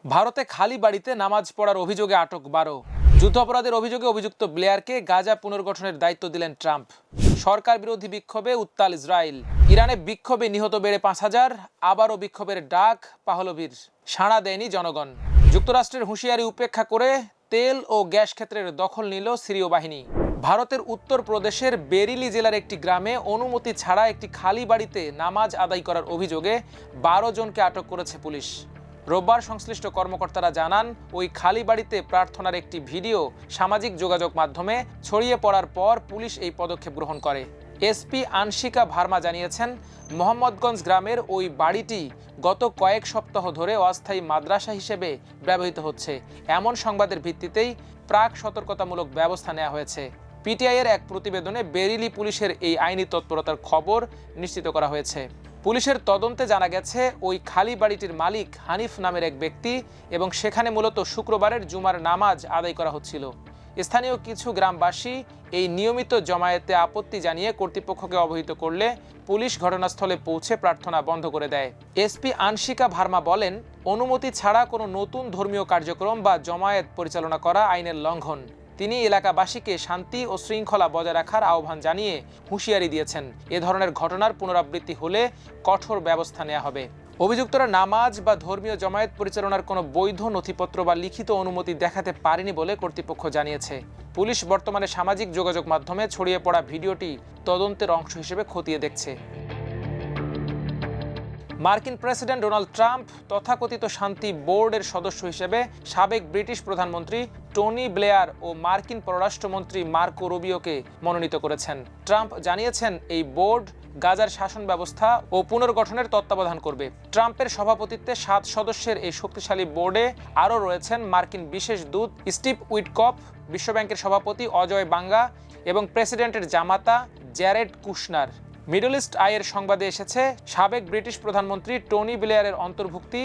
ভারতে খালি বাড়িতে নামাজ পড়ার অভিযোগে আটক 12। যুদ্ধাপরাধের অভিযোগে অভিযুক্ত ব্লেয়ারকে গাজা পুনর্গঠনের দায়িত্ব দিলেন ট্রাম্প। সরকার বিরোধী বিক্ষোভে উত্তাল ইসরায়েল। ইরানে বিক্ষোভে নিহত বেড়ে 5,000। আবারও বিক্ষোভের ডাক পাহলভীর। সাড়া দেয়নি জনগণ। যুক্তরাষ্ট্রের হুঁশিয়ারি উপেক্ষা করে তেল ও গ্যাস ক্ষেত্রের দখল নিল সিরীয় বাহিনী। ভারতের উত্তর প্রদেশের বেরিলি জেলার একটি গ্রামে অনুমতি ছাড়া একটি খালি বাড়িতে নামাজ আদায় করার অভিযোগে 12 জনকে আটক করেছে পুলিশ। রোববার সংশ্লিষ্ট কর্মকর্তারা জানান, ওই খালি বাড়িতে প্রার্থনার একটি ভিডিও সামাজিক যোগাযোগ মাধ্যমে ছড়িয়ে পড়ার পর পুলিশ এই পদক্ষেপ গ্রহণ করে। এসপি আনশিকা ভার্মা জানিয়েছেন, মোহাম্মদগঞ্জ গ্রামের ওই বাড়িটি গত কয়েক সপ্তাহ ধরে অস্থায়ী মাদ্রাসা হিসেবে ব্যবহৃত হচ্ছে। এমন সংবাদের ভিত্তিতেই প্রাক সতর্কতামূলক ব্যবস্থা নেওয়া হয়েছে। পিটিআইয়ের এক প্রতিবেদনে বেরিলি পুলিশের এই আইনি তৎপরতার খবর নিশ্চিত করা হয়েছে। পুলিশের তদন্তে জানা গেছে, ওই খালি বাড়িটির মালিক হানিফ নামের এক ব্যক্তি এবং সেখানে মূলত শুক্রবারের জুমার নামাজ আদায় করা হচ্ছিল। স্থানীয় কিছু গ্রামবাসী এই নিয়মিত জমায়েতে আপত্তি জানিয়ে কর্তৃপক্ষকে অবহিত করলে পুলিশ ঘটনাস্থলে পৌঁছে প্রার্থনা বন্ধ করে দেয়। এসপি আনশিকা ভার্মা বলেন, অনুমতি ছাড়া কোনো নতুন ধর্মীয় কার্যক্রম বা জমায়েত পরিচালনা করা আইনের লঙ্ঘন। তিনি এলাকাবাসীকে শান্তি ও শৃঙ্খলা বজায় রাখার আহ্বান জানিয়ে হুঁশিয়ারি দিয়েছেন, এ ধরনের ঘটনার পুনরাবৃত্তি হলে কঠোর ব্যবস্থা নেওয়া হবে। অভিযুক্তরা নামাজ বা ধর্মীয় জমায়েত পরিচালনার কোনো বৈধ নথিপত্র বা লিখিত অনুমতি দেখাতে পারেনি বলে কর্তৃপক্ষ জানিয়েছে। পুলিশ বর্তমানে সামাজিক যোগাযোগ মাধ্যমে ছড়িয়ে পড়া ভিডিওটি তদন্তের অংশ হিসেবে খতিয়ে দেখছে। মার্কিন প্রেসিডেন্ট ডোনাল্ড ট্রাম্প তথাকথিত শান্তি বোর্ডের সদস্য হিসেবে সাবেক ব্রিটিশ প্রধানমন্ত্রী টনি ব্লেয়ার ও মার্কিন পররাষ্ট্রমন্ত্রী মার্কো রুবিওকে মনোনীত করেছেন। ট্রাম্প জানিয়েছেন, এই বোর্ড গাজার শাসন ব্যবস্থা ও পুনর্গঠনের তত্ত্বাবধান করবে। ট্রাম্পের সভাপতিত্বে 7 সদস্যের এই শক্তিশালী বোর্ডে আরও রয়েছেন মার্কিন বিশেষ দূত স্টিভ উইটকফ, বিশ্বব্যাংকের সভাপতি অজয় বাঙ্গা এবং প্রেসিডেন্টের জামাতা জ্যারেড কুশনার। মিডল ইস্ট আইয়ের সংবাদে এসেছে, সাবেক ব্রিটিশ প্রধানমন্ত্রী টনি ব্লেয়ারের অন্তর্ভুক্তি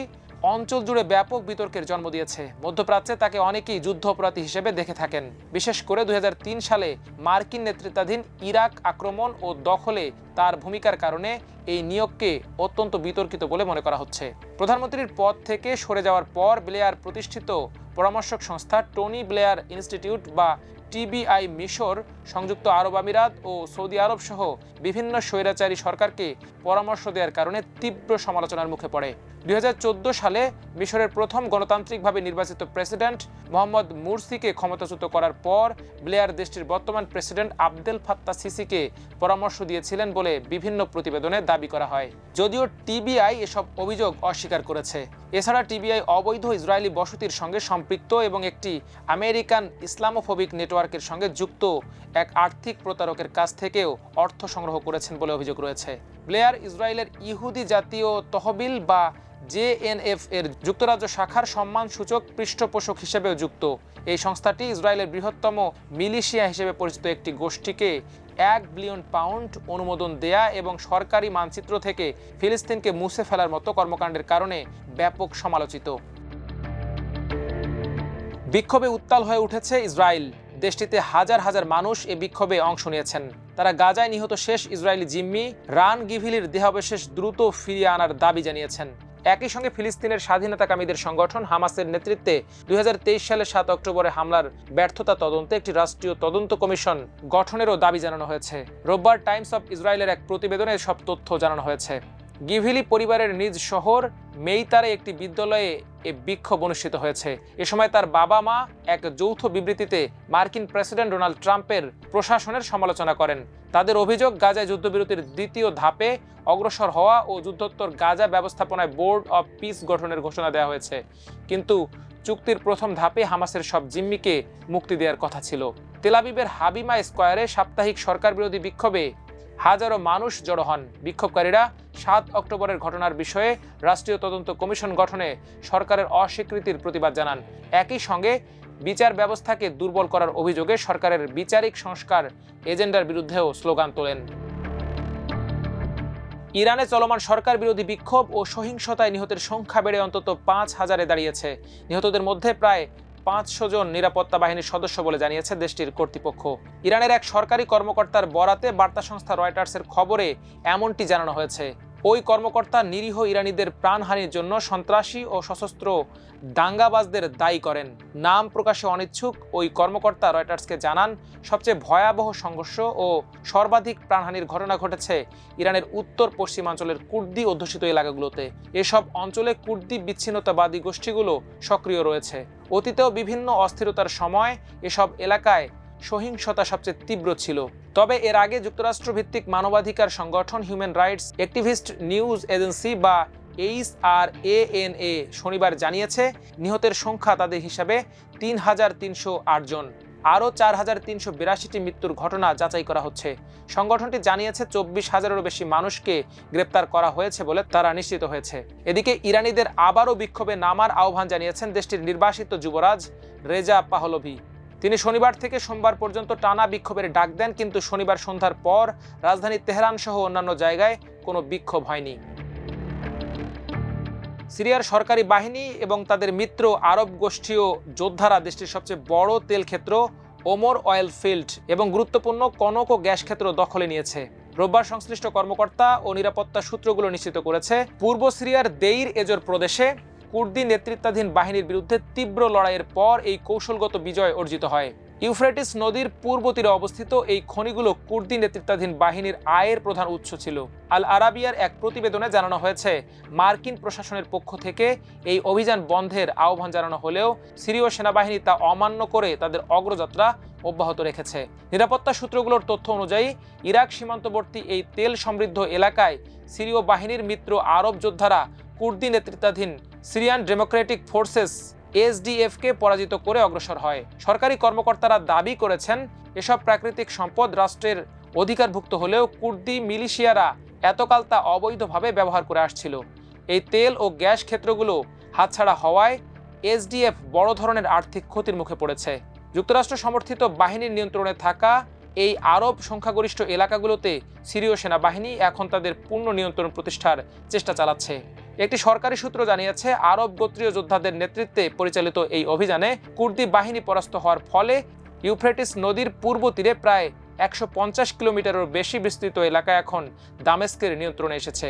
অঞ্চল জুড়ে ব্যাপক বিতর্কের জন্ম দিয়েছে। মধ্যপ্রাচ্যে তাকে অনেকেই যুদ্ধ অপরাধী হিসেবে দেখে থাকেন। বিশেষ করে 2003 সালে মার্কিন নেতৃত্বাধীন ইরাক আক্রমণ ও দখলে তার ভূমিকার কারণে এই নিয়োগকে অত্যন্ত বিতর্কিত বলে মনে করা হচ্ছে। প্রধানমন্ত্রীর পদ থেকে সরে যাওয়ার পর ব্লেয়ার প্রতিষ্ঠিত পরামর্শক সংস্থা টনি ব্লেয়ার ইনস্টিটিউট বা টিবিআই মিশর, সংযুক্ত আরব আমিরাত ও সৌদি আরব সহ বিভিন্ন স্বৈরাচারী সরকারকে পরামর্শ দেওয়ার কারণে তীব্র সমালোচনার মুখে পড়ে। 2014 সালে মিশরের প্রথম গণতান্ত্রিকভাবে নির্বাচিত প্রেসিডেন্ট মোহাম্মদ মুরসিকে ক্ষমতাচ্যুত করার পর ব্লেয়ার দেশটির বর্তমান প্রেসিডেন্ট আবদেল ফাত্তাহ সিসিকে পরামর্শ দিয়েছিলেন বলে বিভিন্ন প্রতিবেদনে দাবি করা হয়। যদিও টিবিআই এসব অভিযোগ অস্বীকার করেছে। এছাড়া টিবিআই অবৈধ ইসরায়েলি বসতির সঙ্গে সম্পৃক্ত এবং একটি আমেরিকান ইসলামোফোবিক নেটওয়ার্কের সঙ্গে যুক্ত এক আর্থিক প্রতারকের কাছ থেকেও অর্থ সংগ্রহ করেছেন বলে অভিযোগ রয়েছে। ব্লেয়ার ইসরায়েলের ইহুদি জাতীয় তহবিল বা জেএনএফ এর যুক্তরাজ্য শাখার সম্মানসূচক পৃষ্ঠপোষক হিসেবেও যুক্ত। এই সংস্থাটি ইসরায়েলের বৃহত্তম মিলিশিয়া হিসেবে পরিচিত একটি গোষ্ঠীকে $1 বিলিয়ন অনুমোদন দেয়া এবং সরকারি মানচিত্র থেকে ফিলিস্তিনকে মুছে ফেলার মতো কর্মকাণ্ডের কারণে ব্যাপক সমালোচিত। বিক্ষোভে উত্তাল হয়ে উঠেছে ইসরায়েল। দেশটিতে হাজার হাজার মানুষ এ বিক্ষোভে অংশ নিয়েছেন। তারা গাজায় নিহত শেষ ইসরায়েলি জিম্মি রান গিভিলির দেহাবশেষ দ্রুত ফিরিয়ে আনার দাবি জানিয়েছেন। একই সঙ্গে ফিলিস্তিনের স্বাধীনতাকামীদের সংগঠন হামাসের নেতৃত্বে 2023 সালের 7 অক্টোবরে হামলার ব্যর্থতা তদন্তে একটি রাষ্ট্রীয় তদন্ত কমিশন গঠনেরও দাবি জানানো হয়েছে। রোববার টাইমস অব ইসরায়েলের এক প্রতিবেদনে সব তথ্য জানানো হয়েছে। গিভিলি পরিবারের নিজ শহর মেইতারে একটি বিদ্যালয়ে এ বিক্ষোভ অনুষ্ঠিত হয়েছে। এ সময় তার বাবা মা এক যৌথ বিবৃতিতে মার্কিন প্রেসিডেন্ট ডোনাল্ড ট্রাম্পের প্রশাসনের সমালোচনা করেন। তাদের অভিযোগ, গাজায় যুদ্ধবিরতির দ্বিতীয় ধাপে অগ্রসর হওয়া ও যুদ্ধোত্তর গাজা ব্যবস্থাপনায় বোর্ড অব পিস গঠনের ঘোষণা দেওয়া হয়েছে, কিন্তু চুক্তির প্রথম ধাপে হামাসের সব জিম্মিকে মুক্তি দেওয়ার কথা ছিল। তেল আবিবের হাবিমা স্কয়ারে সাপ্তাহিক সরকার বিরোধী বিক্ষোভে হাজারো মানুষ জড়ো হন। বিক্ষোভকারীরা 7 অক্টোবরের ঘটনার বিষয়ে রাষ্ট্রীয় তদন্ত কমিশন গঠনে সরকারের অস্বীকৃতির প্রতিবাদ জানান। একই সঙ্গে বিচার ব্যবস্থাকে দুর্বল করার অভিযোগে সরকারের বিচারিক সংস্কার এজেন্ডার বিরুদ্ধেও স্লোগান তোলেন। ইরানে চলমান সরকার বিরোধী বিক্ষোভ ও সহিংসতায় নিহতের সংখ্যা বেড়ে অন্তত 5,000-এ দাঁড়িয়েছে। নিহতদের মধ্যে প্রায় 500 জন নিরাপত্তা বাহিনীর সদস্য বলে জানিয়েছে দেশটির কর্তৃপক্ষ। ইরানের এক সরকারি কর্মকর্তার বরাতে বার্তা সংস্থা রয়টার্সের খবরে এমনটি জানানো হয়েছে। ওই কর্মকর্তা নিরীহ ইরানিদের প্রাণহানির জন্য সন্ত্রাসী ও সশস্ত্র দাঙ্গাবাজদের দায়ী করেন। নাম প্রকাশে অনিচ্ছুক ওই কর্মকর্তা রয়টার্সকে জানান, সবচেয়ে ভয়াবহ সংঘর্ষ ও সর্বাধিক প্রাণহানির ঘটনা ঘটেছে ইরানের উত্তর পশ্চিমাঞ্চলের কুর্দি অধ্যুষিত এলাকাগুলোতে। এসব অঞ্চলে কুর্দি বিচ্ছিন্নতাবাদী গোষ্ঠীগুলো সক্রিয় রয়েছে। অতীতেও বিভিন্ন অস্থিরতার সময় এসব এলাকায় সহিংসতা সবচেয়ে তীব্র ছিল। তবে এর আগে যুক্তরাষ্ট্রভিত্তিক মানবাধিকার সংগঠন human rights activist news agency বা HRANA শনিবার জানিয়েছে, নিহতের সংখ্যা তাদের হিসাবে ৩,৩০৮ জন। আরও ৪,৩৮২টি মৃত্যুর ঘটনা যাচাই করা হচ্ছে। সংগঠনটি জানিয়েছে ২৪,০০০-এরও বেশি মানুষকে গ্রেপ্তার করা হয়েছে বলে তারা নিশ্চিত হয়েছে। এদিকে ইরানিদের আবারও বিক্ষোভে নামার আহ্বান জানিয়েছেন দেশটির নির্বাসিত যুবরাজ রেজা পাহলভি। তিনি শনিবার থেকে সোমবার পর্যন্ত টানা বিক্ষোভের ডাক দেন, কিন্তু শনিবার সন্ধ্যার পর রাজধানী তেহরান সহ অন্যান্য জায়গায় কোনো বিক্ষোভ হয়নি। সিরিয়ার সরকারি বাহিনী এবং তাদের মিত্র আরব গোষ্ঠীয় যোদ্ধারা দেশটির সবচেয়ে বড় তেল ক্ষেত্র ওমর অয়েল ফিল্ড এবং গুরুত্বপূর্ণ কনক ও গ্যাস ক্ষেত্র দখলে নিয়েছে। রোববার সংশ্লিষ্ট কর্মকর্তা ও নিরাপত্তা সূত্রগুলো নিশ্চিত করেছে, পূর্ব সিরিয়ার দেইর এজর প্রদেশে কুর্দি নেতৃত্বাধীন বাহিনীর বিরুদ্ধে তীব্র লড়াইয়ের পর এই কৌশলগত বিজয় অর্জিত হয়। ইউফ্রেটিস নদীর পূর্ব তীরে অবস্থিত এই খনিগুলো কুর্দি নেতৃত্বাধীন বাহিনীর আয়ের প্রধান উৎস ছিল। আল আরাবিয়ার এক প্রতিবেদনে জানানো হয়েছে, মার্কিন প্রশাসনের পক্ষ থেকে এই অভিযান বন্ধের আহ্বান জানানো হলেও সিরীয় সেনাবাহিনী তা অমান্য করে তাদের অগ্রযাত্রা অব্যাহত রেখেছে। নিরাপত্তা সূত্রগুলোর তথ্য অনুযায়ী ইরাক সীমান্তবর্তী এই তেল সমৃদ্ধ এলাকায় সিরীয় বাহিনীর মিত্র আরব যোদ্ধারা কুর্দি নেতৃত্বাধীন সিরিয়ান ডেমোক্রেটিক ফোর্সেস SDF-কে পরাজিত করে অগ্রসর হয়। সরকারি কর্মকর্তারা দাবি করেছেন, এসব প্রাকৃতিক সম্পদ রাষ্ট্রের অধিকারভুক্ত হলেও কুর্দি মিলিশিয়ারা এতকাল তা অবৈধভাবে ব্যবহার করে আসছিল। এই তেল ও গ্যাস ক্ষেত্রগুলো হাতছাড়া হওয়ায় SDF বড় ধরনের আর্থিক ক্ষতির মুখে পড়েছে। যুক্তরাষ্ট্র সমর্থিত বাহিনীর নিয়ন্ত্রণে থাকা এই আরব সংখ্যাগরিষ্ঠ এলাকাগুলোতে সিরীয় সেনাবাহিনী এখন তাদের পূর্ণ নিয়ন্ত্রণ প্রতিষ্ঠার চেষ্টা চালাচ্ছে। একটি সরকারি সূত্র জানিয়েছে, আরব গোত্রীয় যোদ্ধাদের নেতৃত্বে পরিচালিত এই অভিযানে কুর্দি বাহিনী পরাস্ত হওয়ার ফলে ইউফ্রেটিস নদীর পূর্ব তীরে প্রায় ১৫০ কিলোমিটারেরও বেশি বিস্তৃত এলাকা এখন দামেস্কের নিয়ন্ত্রণে এসেছে।